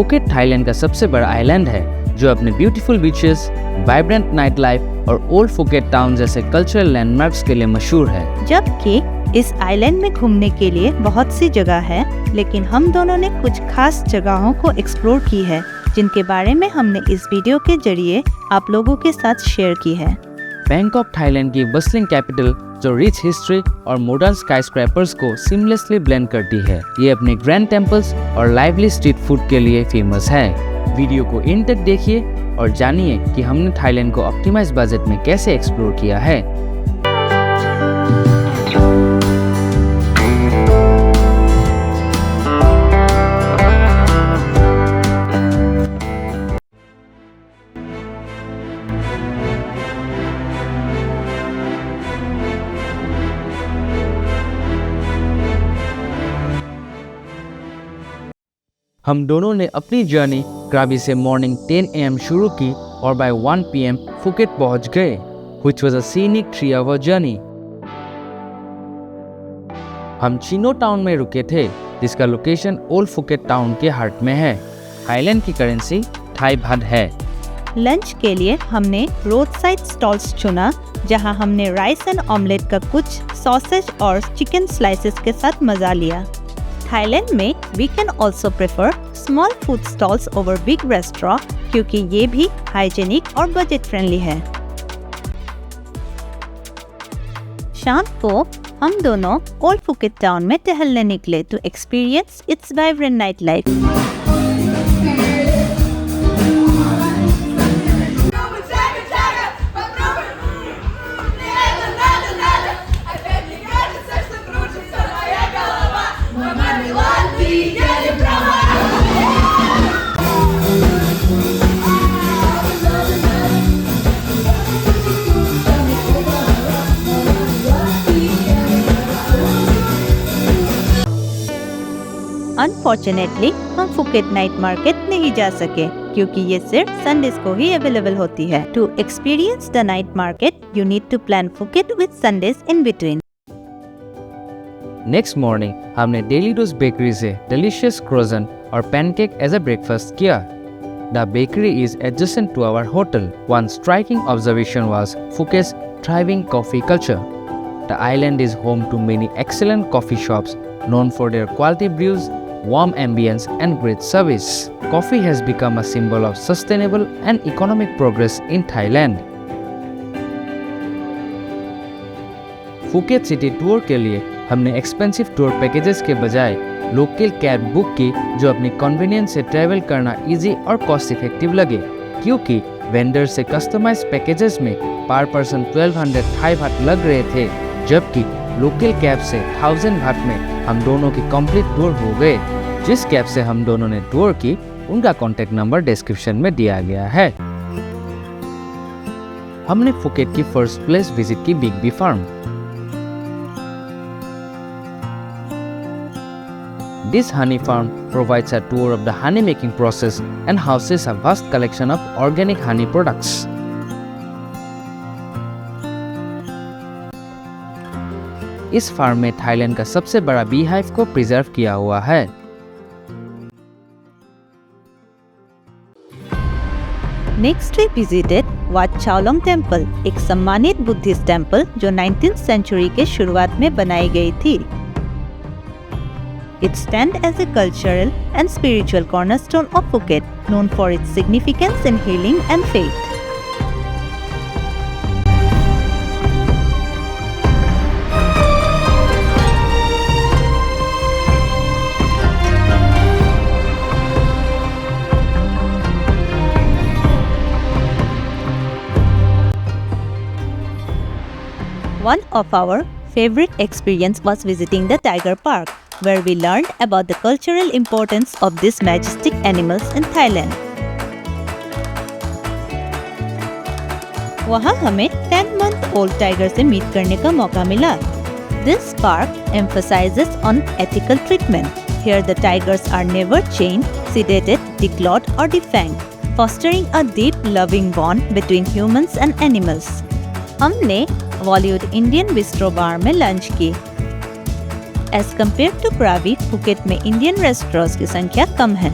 Phuket Thailand का सबसे बड़ा आइलैंड है जो अपने beautiful beaches, vibrant night life और ओल्ड फुकेट टाउन जैसे कल्चरल लैंडमार्क्स के लिए मशहूर है। जबकि इस आइलैंड में घूमने के लिए बहुत सी जगह है, लेकिन हम दोनों ने कुछ खास जगहों को एक्सप्लोर की है जिनके बारे में हमने इस वीडियो के जरिए आप लोगों के साथ शेयर की है। बैंकॉक थाईलैंड की बस्लिंग कैपिटल जो रिच हिस्ट्री और मॉडर्न स्काईस्क्रैपर्स को सीमलेसली ब्लेंड करती है। ये अपने ग्रैंड टेम्पल्स और लाइवली स्ट्रीट फूड के लिए फेमस है। वीडियो को इन तक देखिए और जानिए कि हमने थाईलैंड को ऑप्टिमाइज बजट में कैसे एक्सप्लोर किया है। हम दोनों ने अपनी जर्नी क्राबी से मॉर्निंग 10 AM शुरू की और बाय 1 PM फुकेट पहुंच गए, which was a scenic 3-hour journey। हम चिनो टाउन में रुके थे, जिसका लोकेशन ओल्ड फुकेट टाउन के हार्ट में है। थाईलैंड की करेंसी थाई बात है। लंच के लिए हमने रोड साइड स्टॉल्स चुना, जहां हमने राइस एंड ऑमलेट का कुछ सॉसेज और चिकन स्लाइसेस के साथ मजा लिया। थाईलैंड में we can also prefer small food stalls over big restaurant, क्योंकि ये भी हाइजेनिक और बजट फ्रेंडली है। शाम को हम दोनों ओल्ड फुकेट टाउन में टहलने निकले to experience its vibrant night life. Unfortunately हम फुकेट नाइट मार्केट नहीं जा सके, क्योंकि ये सिर्फ संडेज को ही अवेलेबल होती है। To experience the night market you need to plan Phuket with Sundays in between. Next morning हमने डेली डोज बेकरी से डिलीशियस क्रोसन और पैनकेक एज अ ब्रेकफास्ट किया। The bakery is adjacent to our hotel. One striking observation was Phuket's thriving coffee culture. The island is home to many excellent coffee shops known for their quality brews, warm ambience and great service. Coffee has become a symbol of sustainable and economic progress in Thailand. Phuket city tour के लिए हमने expensive tour packages के बजाय local cab book की, जो अपनी convenience से travel करना इजी और कॉस्ट इफेक्टिव लगे, क्योंकि वेंडर से कस्टमाइज पैकेजेस में पर पर्सन 1200 थाई बात लग रहे थे, जबकि लोकल कैब से 1000 बात में हम दोनों की कंप्लीट टूर हो गए। जिस कैब से हम दोनों ने टूर की, उनका कॉन्टेक्ट नंबर डिस्क्रिप्शन में दिया गया है। हमने फुकेट की फर्स्ट प्लेस विजिट की big bee farm. This honey farm provides a tour of the honey making process and houses a vast collection of organic honey products. इस फार्म में Thailand का सबसे बड़ा बी हाइव को preserve किया हुआ है। Next we visited Wat Chalong temple, एक सम्मानित बुद्धिस्ट टेम्पल जो 19th सेंचुरी के शुरुआत में बनाई गई थी। It stands as a cultural and spiritual cornerstone of Phuket, known for its significance in healing and faith. One of our favorite experience was visiting the Tiger Park, where we learned about the cultural importance of these majestic animals in Thailand. वहाँ हमें 10-month-old tiger से meet करने का मौका मिला। This park emphasizes on ethical treatment. Here the tigers are never chained, sedated, declawed or defanged, fostering a deep loving bond between humans and animals. हमने Bollywood Indian bistro बार में lunch की। As compare to Krabi, Phuket में Indian restaurants की संख्या कम है।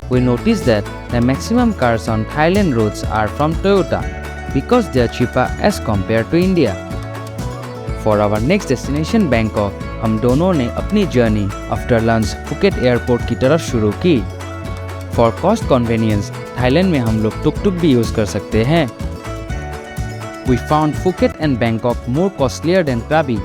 we noticed that the maximum cars on Thailand roads are from Toyota because they are cheaper as compared to India. For our next destination Bangkok, हम दोनों ने अपनी journey after lunch Phuket airport की तरफ शुरू की। फॉर कॉस्ट कन्वीनियंस थाईलैंड में हम लोग टुक टुक भी यूज कर सकते हैं। We found Phuket and Bangkok more costlier than Krabi.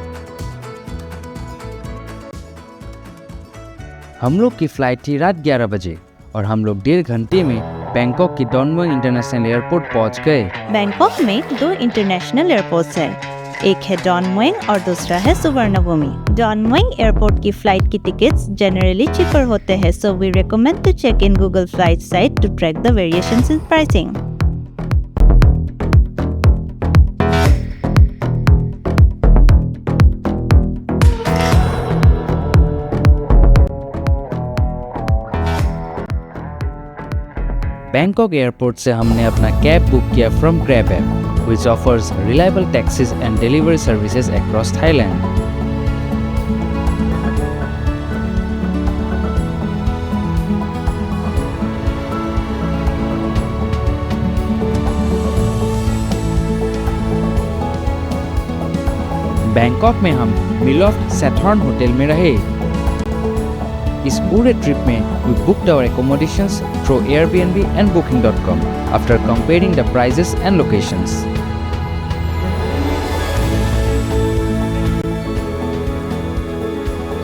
हम लोग की फ्लाइट थी रात 11 बजे और हम लोग 1.5 घंटे में बैंकॉक की डॉन मुएंग इंटरनेशनल एयरपोर्ट पहुंच गए। बैंकॉक में 2 इंटरनेशनल एयरपोर्ट्स हैं। एक है डॉन मुएंग और दूसरा है सुवर्णभूमि। डॉन मुएंग एयरपोर्ट की फ्लाइट की टिकट्स जनरली चीपर होते हैं, so we recommend to check in Google flight site to track the variations in pricing. Bangkok airport से हमने अपना कैब बुक किया from Grab app, which offers reliable taxis and delivery services across Thailand. Bangkok में हम मिलोफ्ट सैथॉर्न hotel में रहे। इस पूरे ट्रिप में we booked our accommodations through Airbnb and Booking.com after comparing the prices and locations.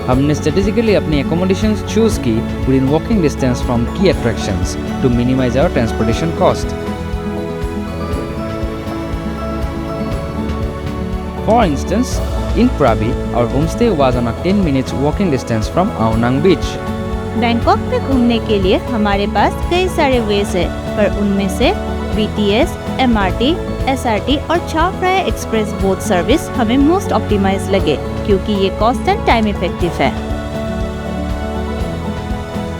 हमने strategically अपनी accommodations choose की within walking distance from key attractions to minimize our transportation cost. For instance, in Krabi, our homestay was on a 10 minutes walking distance from Ao Nang Beach. Bangkok में घूमने के लिए हमारे पास कई सारे veg है, पर उनमें से BTS, MRT, SRT और Chao Phraya express boat service हमें मोस्ट ऑप्टिमाइज लगे क्योंकि ये कॉस्ट एंड टाइम इफेक्टिव है।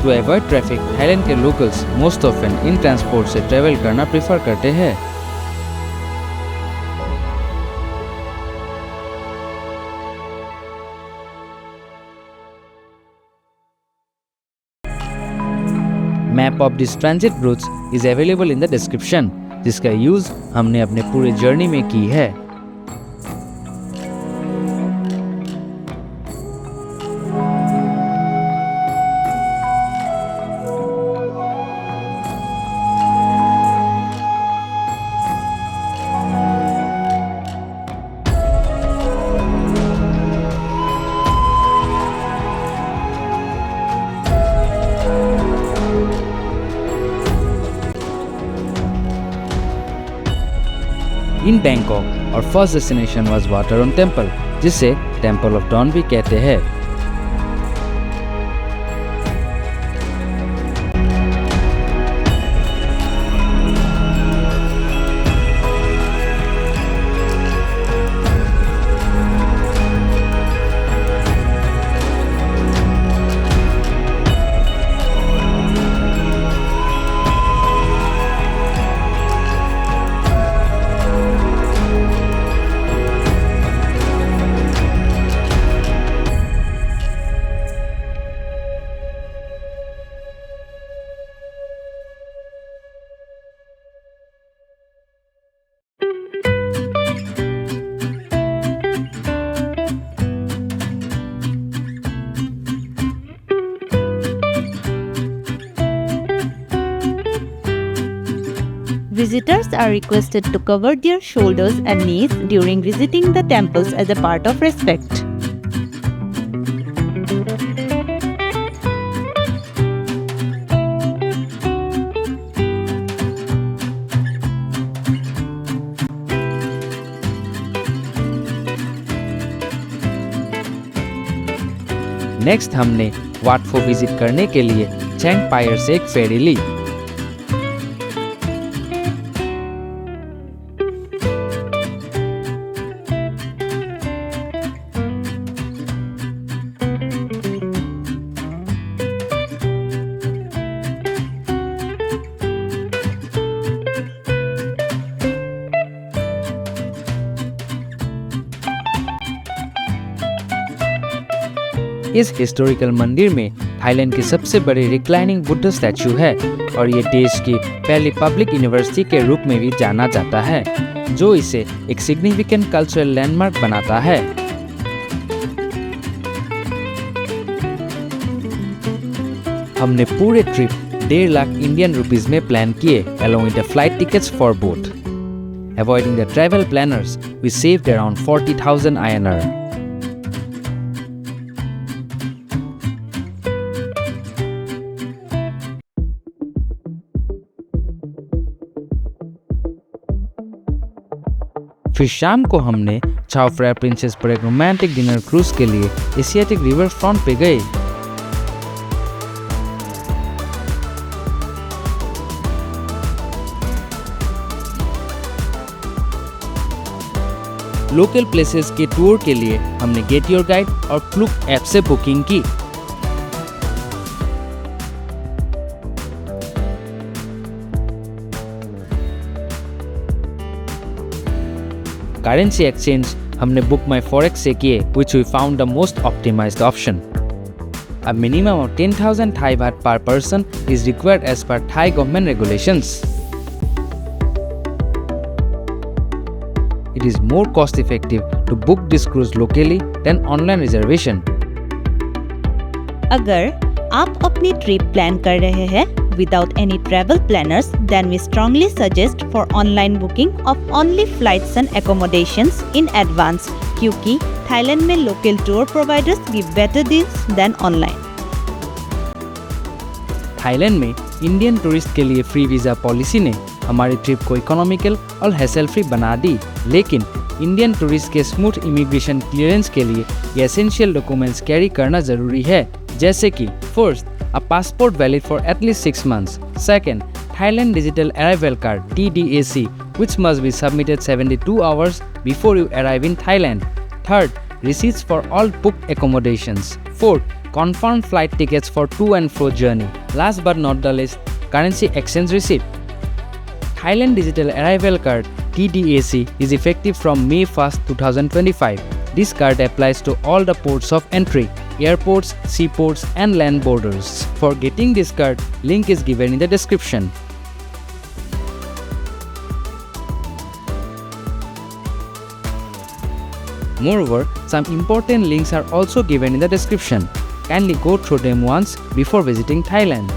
To avoid traffic, थाईलैंड के locals most often in transport से ट्रेवल करना प्रेफर करते हैं। Map of this transit routes is available in the description, जिसका यूज हमने अपने पूरे जर्नी में की है। इन बैंकॉक और first destination was Wat Arun temple, जिसे टेम्पल ऑफ डॉन भी कहते हैं। Visitors are requested to cover their shoulders and knees during visiting the temples as a part of respect. Next हमने वाट फो विजिट करने के लिए चैंग पायर से एक फेरी ली। इस हिस्टोरिकल मंदिर में थाईलैंड की सबसे बड़ी रिक्लाइनिंग बुद्ध स्टैचू है और ये देश की पहली पब्लिक यूनिवर्सिटी के रूप में भी जाना जाता है, जो इसे एक सिग्निफिकेंट कल्चरल लैंडमार्क बनाता है। हमने पूरे ट्रिप 1.5 लाख इंडियन रुपीस में प्लान किए, along with the flight tickets for both. Avoiding the travel planners, we saved around 40,000 INR. फिर शाम को हमने चाओ फ्राया प्रिंसेस पर एक रोमांटिक डिनर क्रूज के लिए एशियाटिक रिवर फ्रंट पे गए। लोकल प्लेसेस के टूर के लिए हमने गेट योर गाइड और क्लूक ऐप से बुकिंग की। करेंसी एक्सचेंज हमने बुक माई फॉरेक्स से किए, which we found the most optimized option. A minimum of 10,000 Thai baht per person is required as per Thai government regulations. It is more cost effective to book this cruise locally than online reservation. अगर आप अपनी trip plan कर रहे हैं without any travel planners, then we strongly suggest for online booking of only flights and accommodations in advance, क्योंकि Thailand में local tour providers give better deals than online. Thailand में Indian tourist के लिए free visa policy ने हमारी trip को economical और hassle free बना दी, लेकिन इंडियन टूरिस्ट के स्मूथ इमिग्रेशन क्लियरेंस के लिए ये एसेंशियल डॉक्यूमेंट्स कैरी करना ज़रूरी है, जैसे कि first, a passport valid for at least 6 months. Second, Thailand Digital Arrival Card (TDAC), which must be submitted 72 hours before you arrive in Thailand. Third, receipts for all booked accommodations. Fourth, confirmed flight tickets for to and fro journey. Last but not the least, currency exchange receipt. Thailand Digital Arrival Card (TDAC) is effective from May 1st, 2025. This card applies to all the ports of entry, airports, seaports and land borders. For getting this card, link is given in the description. Moreover, some important links are also given in the description. Kindly go through them once before visiting Thailand.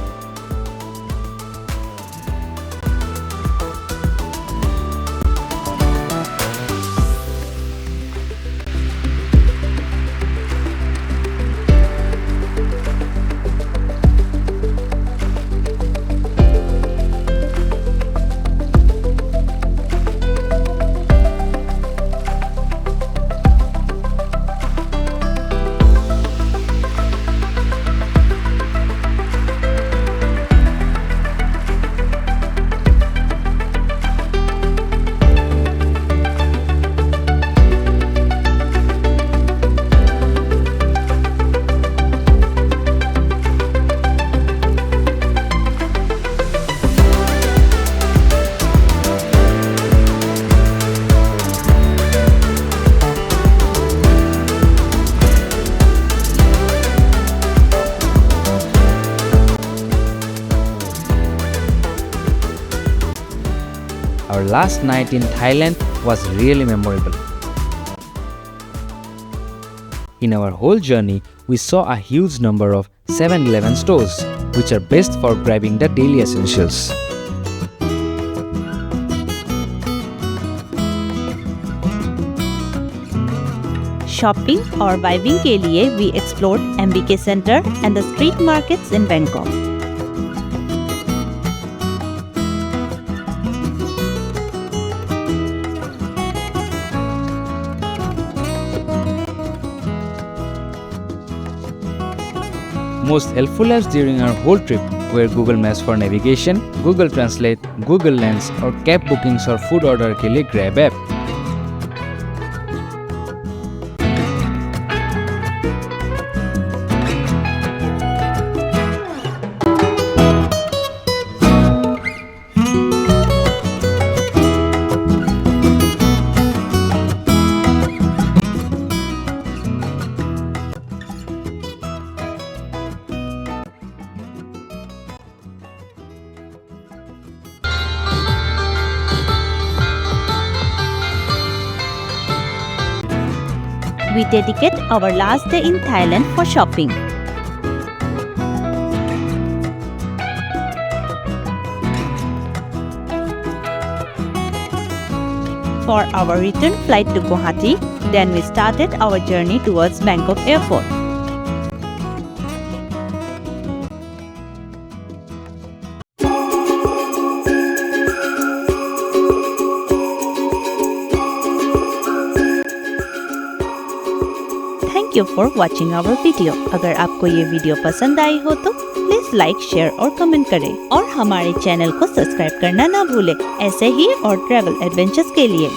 Our last night in Thailand was really memorable. In our whole journey, we saw a huge number of 7-Eleven stores, which are best for grabbing the daily essentials. Shopping और vibing के लिए we explored MBK Center and the street markets in Bangkok. Most helpful apps during our whole trip were Google Maps for navigation, Google Translate, Google Lens और cab bookings और food order के लिए grab app. we dedicate our last day in Thailand for shopping. For our return flight to Guwahati, then we started our journey towards Bangkok Airport. Thank you for watching our video. अगर आपको ये video पसंद आई हो तो please like, share और comment करें और हमारे चैनल को सब्सक्राइब करना ना भूलें ऐसे ही और ट्रैवल एडवेंचर्स के लिए।